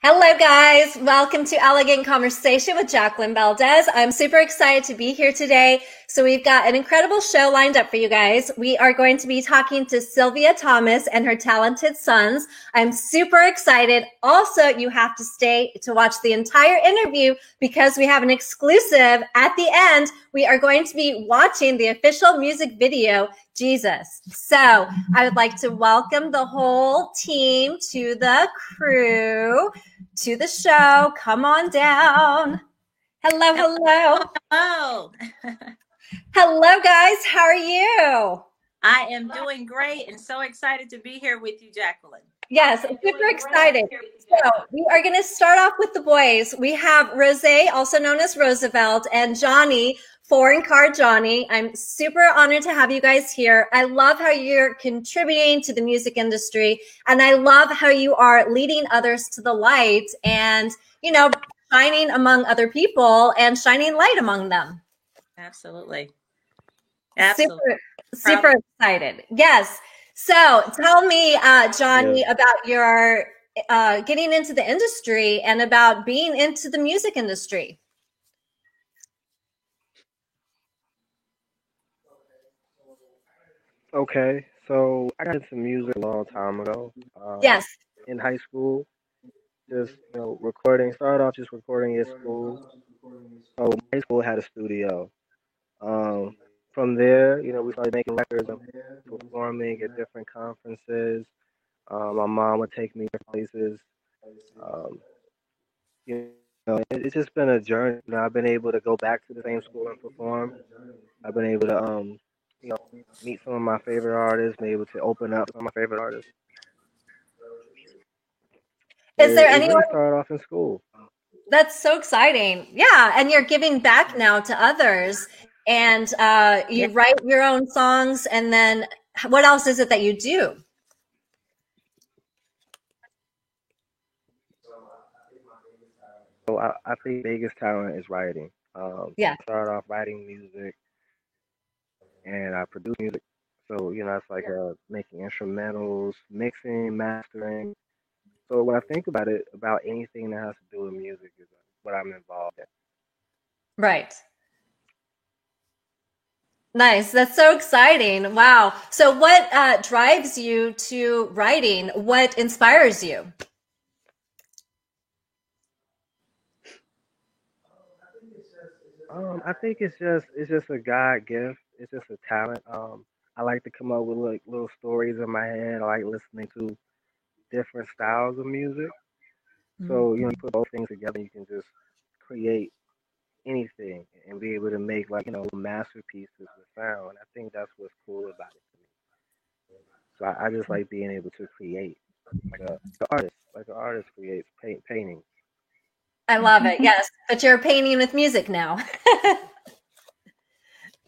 Hello, guys. Welcome to Elegant Conversation with Jacqueline Valdez. I'm super excited to be here today. So we've got an incredible show lined up for you guys. We are going to be talking to Sylvia Thomas and her talented sons. I'm super excited. Also, you have to stay to watch the entire interview because we have an exclusive at the end. We are going to be watching the official music video, Jesus. So I would like to welcome the whole team to the crew, to the show. Come on down. Hello, hello. Hello. Hello, guys. How are you? I am doing great and so excited to be here with you, Jacqueline. Yes, super excited. So we are going to start off with the boys. We have Rose, also known as Roosevelt, and Johnny, Foreign Car Johnny. I'm super honored to have you guys here. I love how you're contributing to the music industry, and I love how you are leading others to the light and, shining among other people and shining light among them. Absolutely. Absolutely. Super excited. Yes. So tell me, Johnny, about your getting into the industry and about being into the music industry. Okay, so I got into music a long time ago. Yes. In high school, just recording. Started off just recording at school. So my high school had a studio. Um, from there, we started making records and performing at different conferences. My mom would take me to places. Um, it's just been a journey. I've been able to go back to the same school and perform. I've been able to, you know, meet some of my favorite artists, been able to open up some of my favorite artists. Is there It anyone really started off in school. that's so exciting? Yeah. And you're giving back now to others and you Yeah. write your own songs. And then what else is it that you do? So I think biggest talent is writing. Yeah. I started off writing music and I produce music. So, it's like making instrumentals, mixing, mastering. So when I think about it, about anything that has to do with music is what I'm involved in. Right. Nice. That's so exciting. Wow. So what drives you to writing? What inspires you? I think it's just a God gift. It's just a talent. I like to come up with like little stories in my head. I like listening to different styles of music. So, you put both things together, you can just create anything and be able to make like, masterpieces with sound. I think that's what's cool about it to me. So I just like being able to create like an artist creates paintings. I love it. Yes, but you're painting with music now.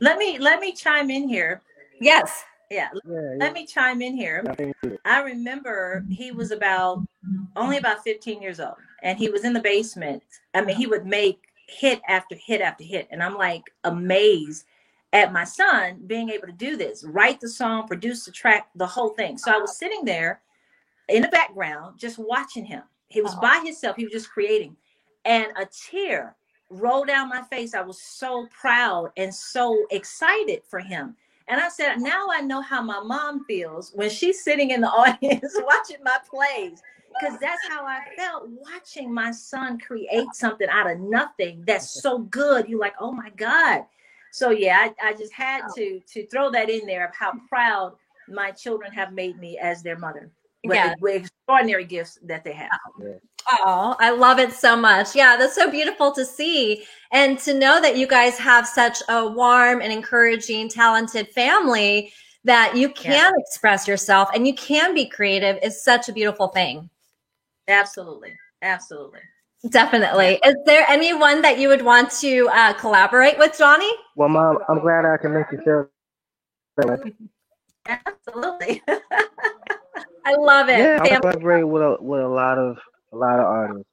Let me chime in here. Yes. Yeah. Yeah, Let yeah. me chime in here. I think too. I remember he was only about 15 years old and he was in the basement. I mean, he would make hit after hit after hit. And I'm like amazed at my son being able to do this, write the song, produce the track, the whole thing. So I was sitting there in the background, just watching him. He was by himself. He was just creating. And a tear rolled down my face. I was so proud and so excited for him. And I said, now I know how my mom feels when she's sitting in the audience watching my plays. Because that's how I felt watching my son create something out of nothing that's so good. You're like, oh my God. So yeah, I just had to throw that in there of how proud my children have made me as their mother Yeah. with extraordinary gifts that they have. Yeah. Oh, I love it so much. Yeah, that's so beautiful to see and to know that you guys have such a warm and encouraging, talented family that you can express yourself and you can be creative is such a beautiful thing. Absolutely. Absolutely. Definitely. Is there anyone that you would want to collaborate with, Johnny? Well, Mom, I'm glad I can make you feel that way. Absolutely. I love it. Yeah, I collaborate with a lot of artists.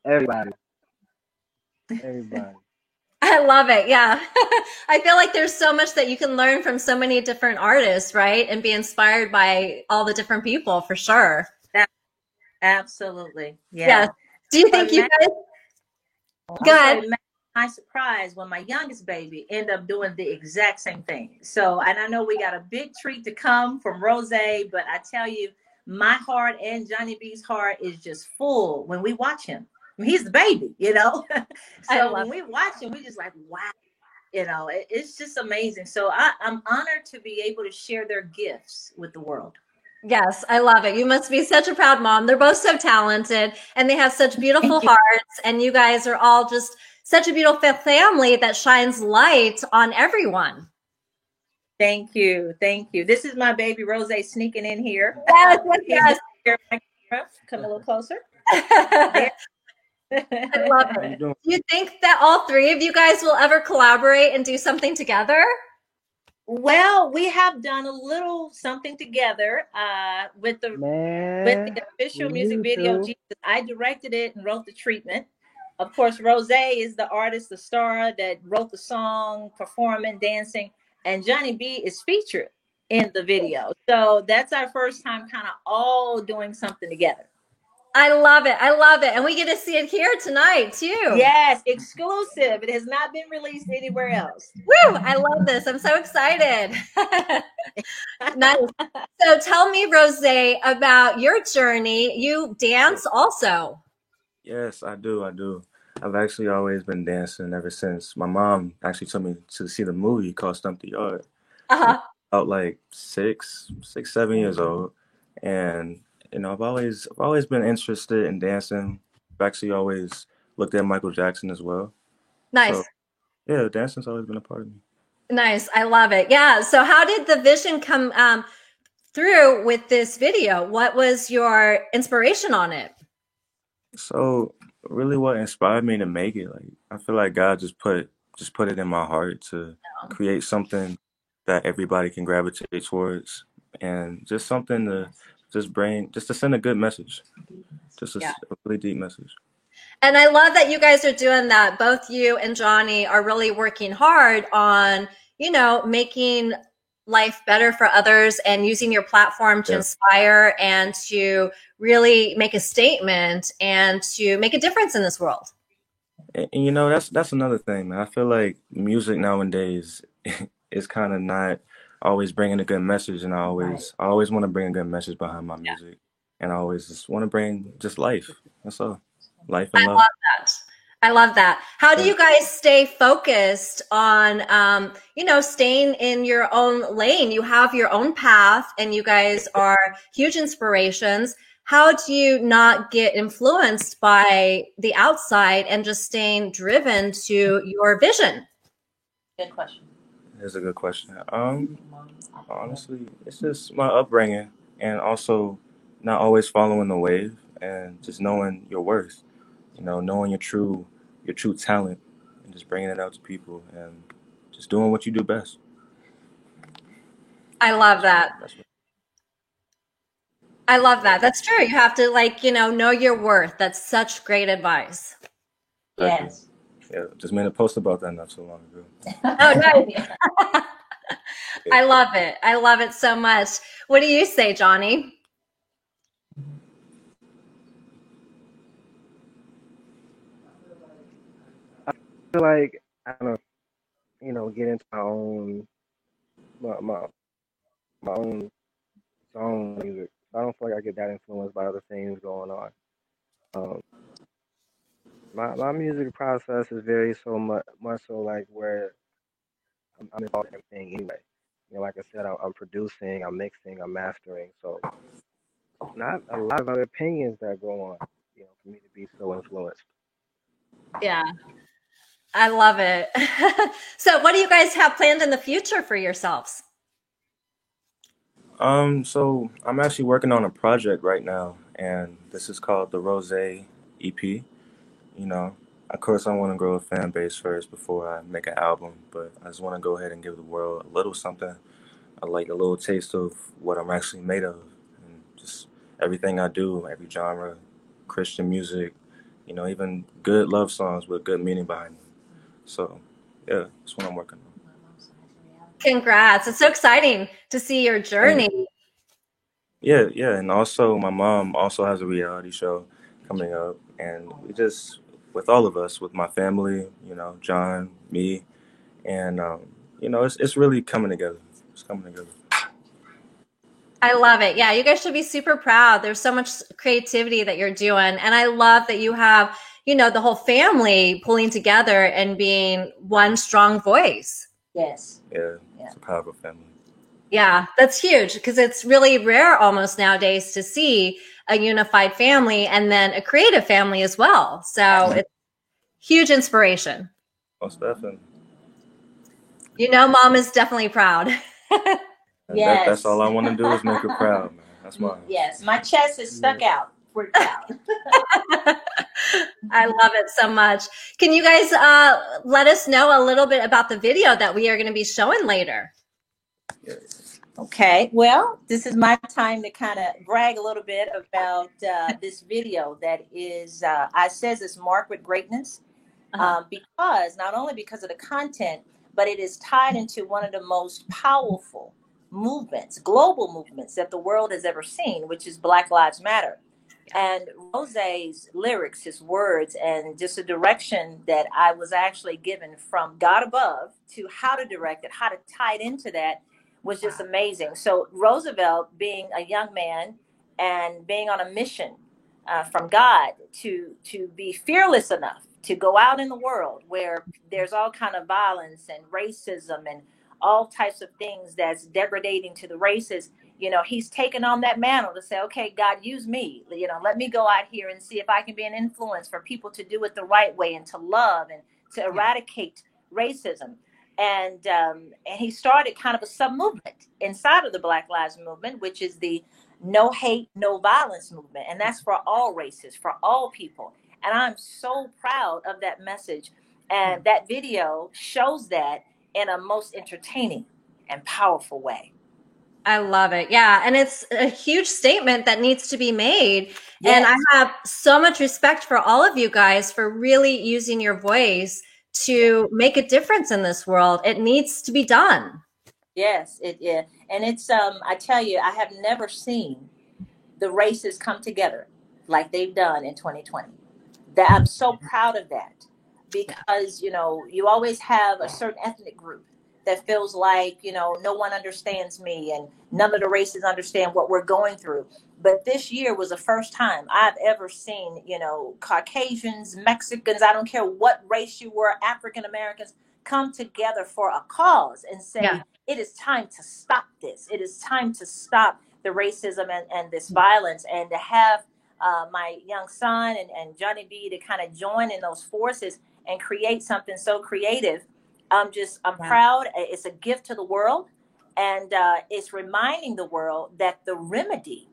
Everybody, everybody. I love it. Yeah. I feel like there's so much that you can learn from so many different artists, right? And be inspired by all the different people for sure. Absolutely. Yeah. Yes. Do you But think you guys? Go also ahead. imagine my surprise when my youngest baby ended up doing the exact same thing. So, and I know we got a big treat to come from Rose, but I tell you, my heart and Johnny B's heart is just full when we watch him. I mean, he's the baby, you know. I So love when we watch him, we just like, wow, you know, it's just amazing. So I'm honored to be able to share their gifts with the world. Yes, I love it. You must be such a proud mom. They're both so talented and they have such beautiful hearts. And you guys are all just such a beautiful family that shines light on everyone. Thank you. Thank you. This is my baby Rose sneaking in here. Yes, yes, Yes. Come a little closer. I love How you it. doing? Do you think that all three of you guys will ever collaborate and do something together? Well, we have done a little something together with the Man, we official music need video. to. Jesus. I directed it and wrote the treatment. Of course, Rose is the artist, the star that wrote the song, performing, dancing, and Johnny B is featured in the video. So that's our first time kind of all doing something together. I love it. I love it. And we get to see it here tonight too. Yes, exclusive. It has not been released anywhere else. Woo! I love this. I'm so excited. Nice. So tell me, Rose, about your journey. You dance also. Yes, I do. I do. I've actually always been dancing ever since my mom actually took me to see the movie called Stump the Yard. Uh-huh. About like 7 years old, and I've always been interested in dancing. I've actually always looked at Michael Jackson as well. Nice. So yeah, dancing's always been a part of me. Nice. I love it. Yeah. So how did the vision come through with this video? What was your inspiration on it? So really, what inspired me to make it, like I feel like God just put it in my heart to create something that everybody can gravitate towards, and just something to just to send a good message, just a, Yeah. a really deep message. And I love that you guys are doing that. Both you and Johnny are really working hard on, making life better for others and using your platform to Yeah. inspire and to really make a statement and to make a difference in this world. And that's another thing, man. I feel like music nowadays is kind of not always bringing a good message, and I always want to bring a good message behind my music, and I always just want to bring just life. That's all, life I and love. love that. I love that. How do Yeah. you guys stay focused on, staying in your own lane? You have your own path and you guys are huge inspirations. How do you not get influenced by the outside and just staying driven to your vision? Good question. That's a good question. Honestly, it's just my upbringing, and also not always following the wave, and just knowing your worth. Knowing your true talent, and just bringing it out to people, and just doing what you do best. I love that. That's what. I love that. That's true. You have to know your worth. That's such great advice. Exactly. Yes. Yeah, just made a post about that not so long ago. Oh, nice. I love it. I love it so much. What do you say, Johnny? I feel like I don't know, get into my my own zone music. I don't feel like I get that influenced by other things going on. Um, my music process is very so much so like where I'm involved in everything anyway. Like I said, I'm producing, I'm mixing, I'm mastering. So not a lot of other opinions that go on, for me to be so influenced. Yeah, I love it. So what do you guys have planned in the future for yourselves? So I'm actually working on a project right now, and this is called the Rose EP. You know, of course, I want to grow a fan base first before I make an album, but I just want to go ahead and give the world a little something, like a little taste of what I'm actually made of, and just everything I do, every genre, Christian music, even good love songs with good meaning behind them. So, yeah, that's what I'm working on. Congrats. It's so exciting to see your Thank you. journey. Yeah, yeah, and also my mom also has a reality show coming up, and we just, with all of us, with my family, you know, John, me, and you know, it's really coming together. It's coming together. I love it. Yeah, you guys should be super proud. There's so much creativity that you're doing. And I love that you have, you know, the whole family pulling together and being one strong voice. Yes. Yeah, it's a powerful family. Yeah, that's huge because it's really rare almost nowadays to see a unified family and then a creative family as well. So it's huge inspiration. Most definitely. You know, mom is definitely proud. Yes. That's all I want to do is make her proud, man. That's mine. Yes, my chest is stuck out. We're proud. I love it so much. Can you guys let us know a little bit about the video that we are going to be showing later? Okay, well, this is my time to kind of brag a little bit about this video that is, I says it's marked with greatness because not only because of the content, but it is tied into one of the most powerful movements, global movements that the world has ever seen, which is Black Lives Matter. And Rose's lyrics, his words, and just a direction that I was actually given from God above to how to direct it, how to tie it into that was just amazing. So Roosevelt, being a young man and being on a mission from God to be fearless enough to go out in the world where there's all kind of violence and racism and all types of things that's degrading to the races, you know, he's taken on that mantle to say, okay, God, use me, you know, let me go out here and see if I can be an influence for people to do it the right way and to love and to eradicate racism. And he started kind of a sub-movement inside of the Black Lives Movement, which is the no hate, no violence movement. And that's for all races, for all people. And I'm so proud of that message. And that video shows that in a most entertaining and powerful way. I love it. Yeah. And it's a huge statement that needs to be made. Yes. And I have so much respect for all of you guys for really using your voice to make a difference in this world. It needs to be done. Yes, yeah. And it's I tell you, I have never seen the races come together like they've done in 2020. That I'm so proud of that because, you know, you always have a certain ethnic group that feels like, you know, no one understands me and none of the races understand what we're going through. But this year was the first time I've ever seen, you know, Caucasians, Mexicans, I don't care what race you were, African Americans come together for a cause and say, it is time to stop this. It is time to stop the racism and this violence, and to have my young son and Johnny B to kind of join in those forces and create something so creative. I'm proud. It's a gift to the world, and it's reminding the world that the remedy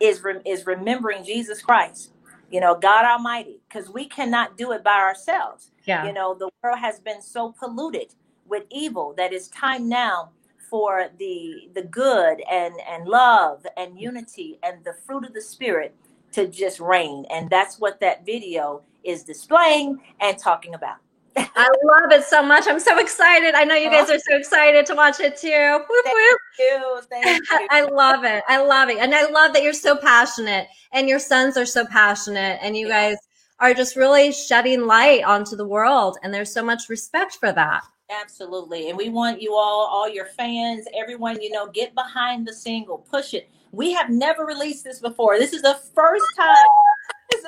is remembering Jesus Christ, you know, God Almighty, because we cannot do it by ourselves. You know, the world has been so polluted with evil that it's time now for the good and love and unity and the fruit of the Spirit to just reign. And that's what that video is displaying and talking about. I love it so much. I'm so excited. I know you guys are so excited to watch it too. Whoop, whoop. Thank you. I love it. I love it. And I love that you're so passionate and your sons are so passionate and you guys are just really shedding light onto the world. And there's so much respect for that. Absolutely. And we want you all your fans, everyone, you know, get behind the single, push it. We have never released this before. This is the first time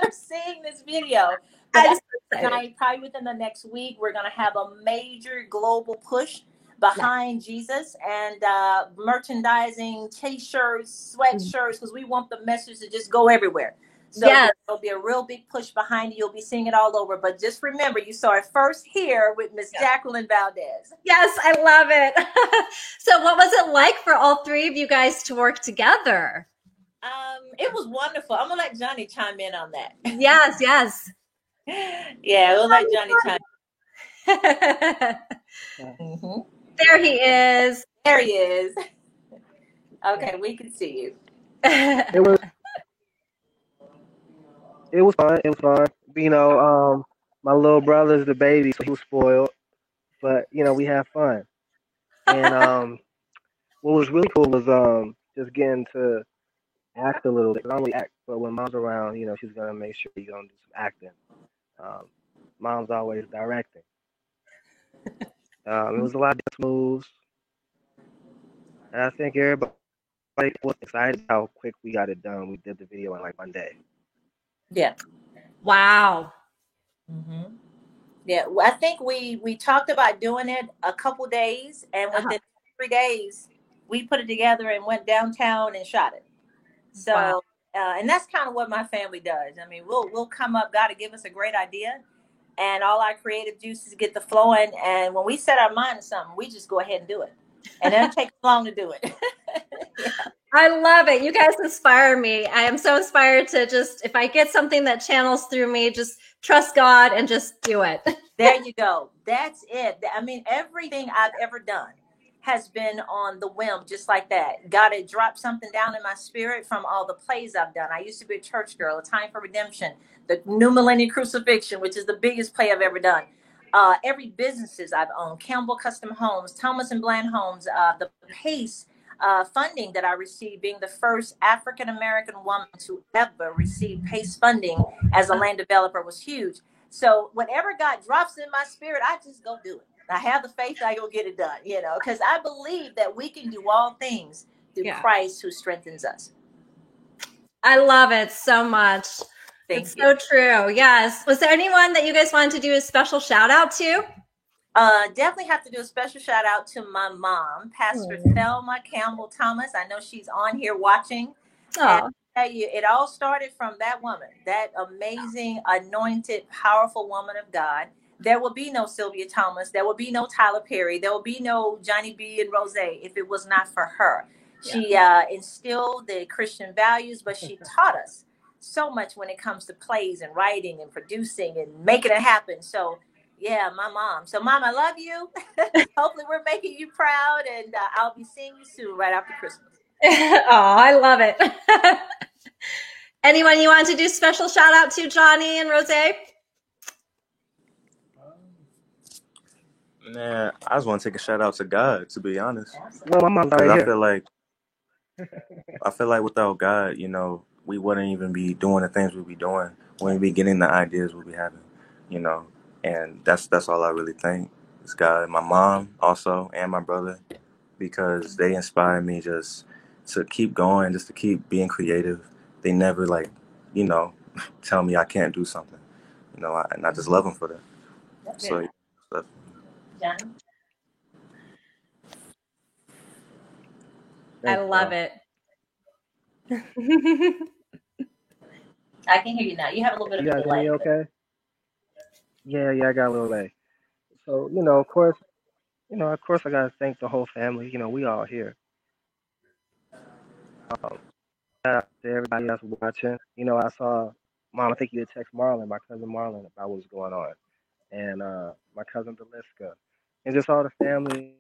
they're seeing this video. But tonight, probably within the next week, we're going to have a major global push behind Jesus and merchandising, t-shirts, sweatshirts, because we want the message to just go everywhere. So there'll be a real big push behind you. You'll be seeing it all over. But just remember, you saw it first here with Miss Jacqueline Valdez. Yes, I love it. So what was it like for all three of you guys to work together? It was wonderful. I'm going to let Johnny chime in on that. Yes. Yeah, we'll let Johnny chime in. There he is. There he is. Okay, we can see you. It was fun. It was fun. You know, my little brother's the baby, so he was spoiled. But you know, we had fun. And what was really cool was just getting to act a little bit. I don't really act But when mom's around, she's gonna make sure you're gonna do some acting. Um, Mom's always directing. It was a lot of dance moves, and I think everybody was excited how quick we got it done. We did the video in like one day. Yeah. Wow. Mm-hmm. Yeah. Well, I think we talked about doing it a couple days, and within 3 days, we put it together and went downtown and shot it. So, Wow. And that's kind of what my family does. I mean, we'll come up. God to give us a great idea, and all our creative juices get the flowing. And when we set our mind to something, we just go ahead and do it, and it doesn't take long to do it. Yeah. I love it. You guys inspire me. I am so inspired to just, if I get something that channels through me, just trust God and just do it. There you go. That's it. I mean, everything I've ever done has been on the whim, just like that. God had dropped something down in my spirit from all the plays I've done. I used to be a church girl, A Time for Redemption, the New Millennium Crucifixion, which is the biggest play I've ever done. Every businesses I've owned, Campbell Custom Homes, Thomas and Bland Homes, the PACE funding that I received, being the first African-American woman to ever receive PACE funding as a land developer, was huge. So whatever God drops in my spirit, I just go do it. I have the faith, I go get it done, because I believe that we can do all things through Christ who strengthens us. I love it so much. It's so true. Yes. Was there anyone that you guys wanted to do a special shout out to? Definitely have to do a special shout out to my mom, Pastor Thelma Campbell Thomas. I know she's on here watching. And I tell you, it all started from that woman, that amazing, anointed, powerful woman of God. There will be no Sylvia Thomas. There will be no Tyler Perry. There will be no Johnny B and Rose if it was not for her. She instilled the Christian values, but she taught us so much when it comes to plays and writing and producing and making it happen. So yeah, my mom. So mom, I love you. Hopefully we're making you proud, and I'll be seeing you soon right after Christmas. Oh, I love it. Anyone you want to do special shout out to, Johnny and Rose? Man, I just want to take a shout out to God, to be honest. Well, my mom's right here. I feel like without God, we wouldn't even be doing the things we'd be doing. We wouldn't be getting the ideas we'd be having, And that's all I really think. It's God, my mom also, and my brother, because they inspire me just to keep going, just to keep being creative. They never tell me I can't do something, and I just love them for that. That's so, Johnny? I love it. I can hear you now. You have a little bit of a delay. Okay? Yeah, I got a little delay. So, of course, I gotta thank the whole family. We all here. Shout out to everybody that's watching. I saw Mom. I think you had text Marlon, my cousin Marlon, about what was going on, and my cousin Deliska, and just all the family.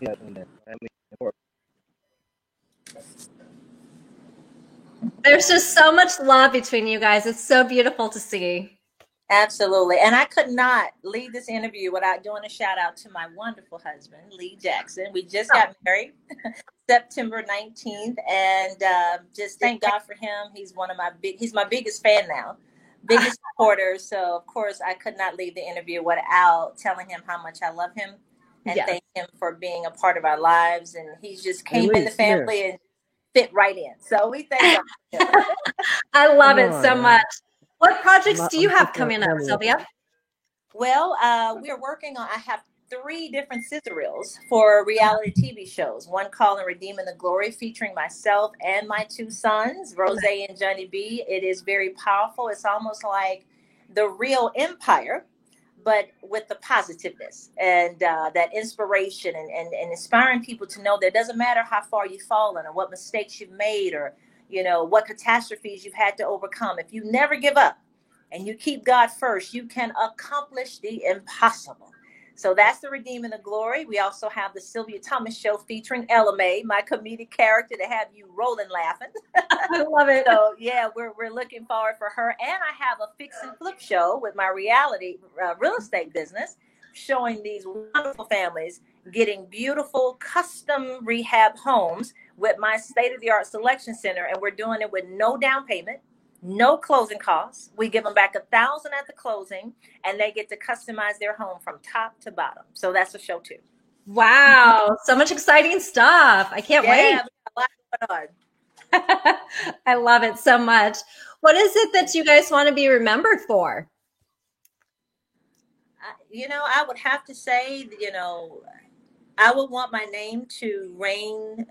Yeah, family support. There's just so much love between you guys. It's so beautiful to see. Absolutely. And I could not leave this interview without doing a shout out to my wonderful husband, Lee Jackson. We just got married September 19th, and just thank God for him. He's he's my biggest fan now, biggest supporter. So of course I could not leave the interview without telling him how much I love him and thank him for being a part of our lives. And he just came in the family and fit right in. So we thank God. I love it so much. What projects do you have coming up, Sylvia? Well, we are working on, I have 3 different sizzle reels for reality TV shows. One called Redeeming the Glory, featuring myself and my 2 sons, Rose and Johnny B. It is very powerful. It's almost like The Real Empire, but with the positiveness and that inspiration and inspiring people to know that it doesn't matter how far you've fallen or what mistakes you've made or what catastrophes you've had to overcome. If you never give up and you keep God first, you can accomplish the impossible. So that's the Redeeming the Glory. We also have the Sylvia Thomas Show featuring Ella May, my comedic character, to have you rolling laughing. I love it. So yeah, we're looking forward for her. And I have a fix and flip show with my reality real estate business, showing these wonderful families getting beautiful custom rehab homes with my state-of-the-art selection center, and we're doing it with no down payment, no closing costs. We give them back $1,000 at the closing, and they get to customize their home from top to bottom. So that's a show too. Wow, so much exciting stuff. I can't wait. Yeah, a lot going on. I love it so much. What is it that you guys want to be remembered for? I would have to say, I would want my name to reign.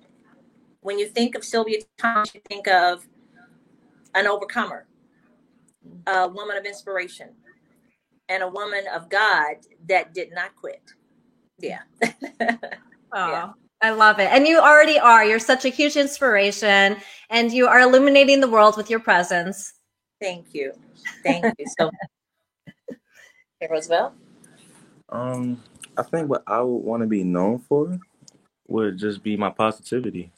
When you think of Sylvia Thomas, you think of an overcomer, a woman of inspiration, and a woman of God that did not quit. Yeah. Oh, Yeah. I love it. And you already are. You're such a huge inspiration, and you are illuminating the world with your presence. Thank you. Thank you so much. Hey, Roosevelt? I think what I would want to be known for would just be my positivity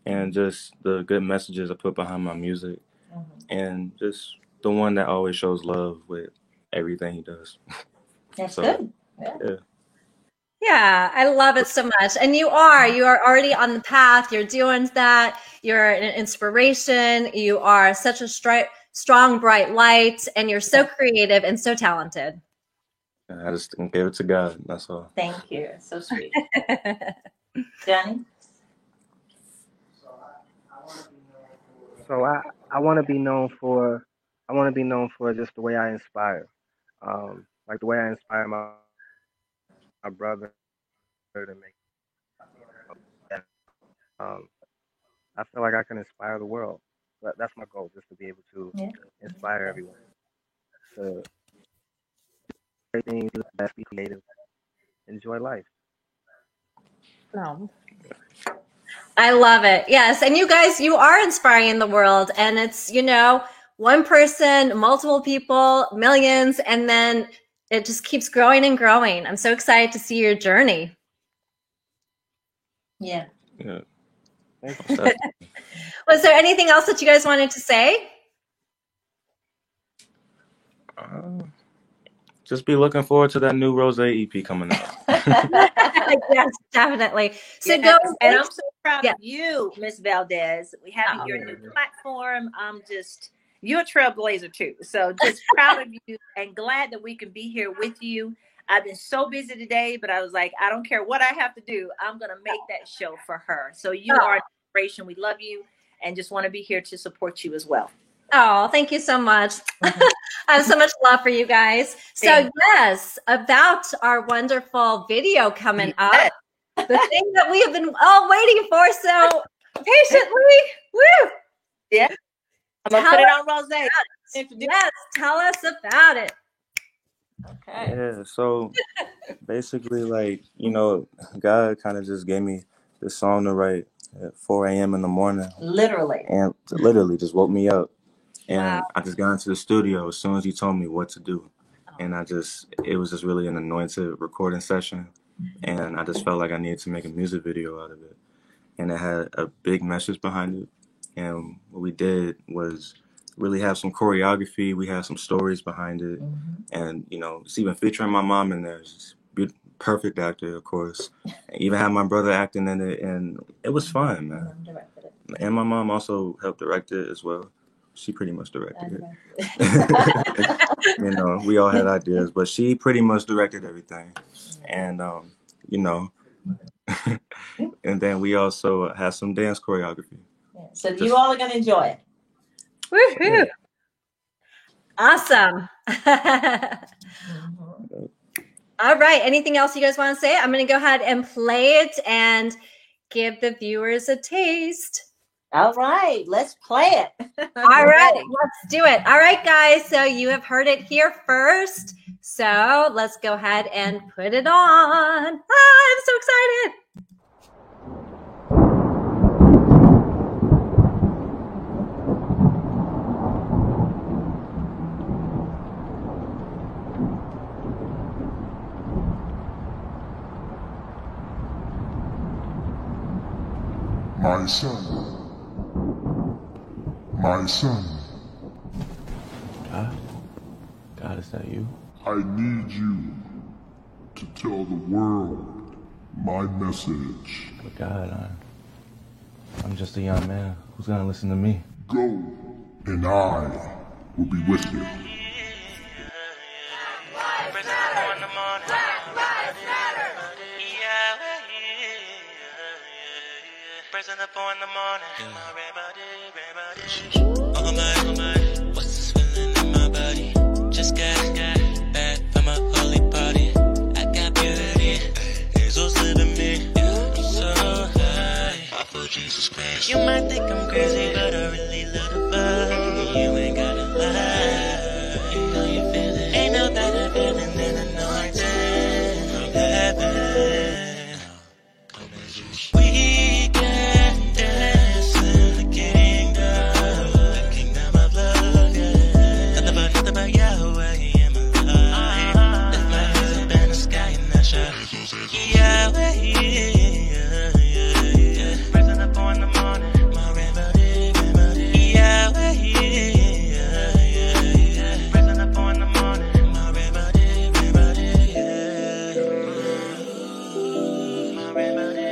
and just the good messages I put behind my music, and just the one that always shows love with everything he does. That's So, good. yeah. Yeah, I love it so much. And you are already on the path. You're doing that. You're an inspiration. You are such a strong, bright light, and you're so creative and so talented. I just gave it to God. That's all. Thank you. So sweet. Johnny? So I want to be known for just the way I inspire, like the way I inspire my brother to make. I feel like I can inspire the world. That's my goal, just to be able to inspire everyone to great things, do the best, be creative, enjoy life. No. I love it. Yes. And you guys, you are inspiring the world. And it's, one person, multiple people, millions, and then it just keeps growing and growing. I'm so excited to see your journey. Yeah. Yeah. Was there anything else that you guys wanted to say? Just be looking forward to that new Rose EP coming out. Yes, definitely. So and I'm so proud of you, Miss Valdez. We have your new platform. You're a trailblazer too. So just proud of you and glad that we can be here with you. I've been so busy today, but I was like, I don't care what I have to do. I'm going to make that show for her. So you are an inspiration. We love you and just want to be here to support you as well. Oh, thank you so much. I have so much love for you guys. So yes, about our wonderful video coming up, the thing that we have been all waiting for so patiently. Woo! Yeah. I'm going to put it on Rose. Yes, tell us about it. Okay. Yeah, so basically, God kind of just gave me this song to write at 4 a.m. in the morning. Literally. And literally just woke me up. And I just got into the studio as soon as he told me what to do. And it was just really an anointed recording session. And I just felt like I needed to make a music video out of it. And it had a big message behind it. And what we did was really have some choreography. We had some stories behind it. And, it's even featuring my mom in there. She's a perfect actor, of course. And even had my brother acting in it. And it was fun, man. And my mom also helped direct it as well. She pretty much directed it. We all had ideas, but she pretty much directed everything. And, and then we also had some dance choreography. So you all are going to enjoy it. Woohoo! Awesome. All right. Anything else you guys want to say? I'm going to go ahead and play it and give the viewers a taste. All right, let's play it. All right, let's do it. All right, guys. So you have heard it here first. So let's go ahead and put it on. I'm so excited. My son. My son. God, is that you? I need you to tell the world my message. But God, I'm just a young man. Who's gonna listen to me? Go, and I will be with you. Present up in the morning. Oh my, what's this feeling in my body? Just got back from a holy party. I got beauty, it's all slid to me. I'm so high, off of Jesus Christ. You might think I'm crazy, but I really love the vibe. You ain't gotta lie, you know you feel it. Ain't no better feeling than anointing from heaven. We can dance in the kingdom of love, yeah. Nothing about Yahweh in my life. Lift my hands up in the sky and I shout, Yahweh, yeah. Present up in the morning, my remedy. Yahweh, yeah. Present up in the morning, my remedy, yeah. My remedy.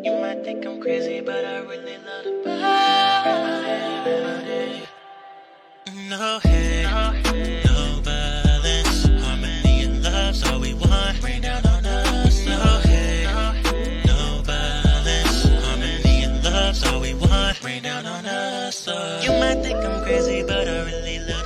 You might think I'm crazy, but I really love the vibe. No hate, no violence, harmony and love's all we want. Rain down on us. No hate, no violence, harmony and love's all we want. Rain down on us. You might think I'm crazy, but I really love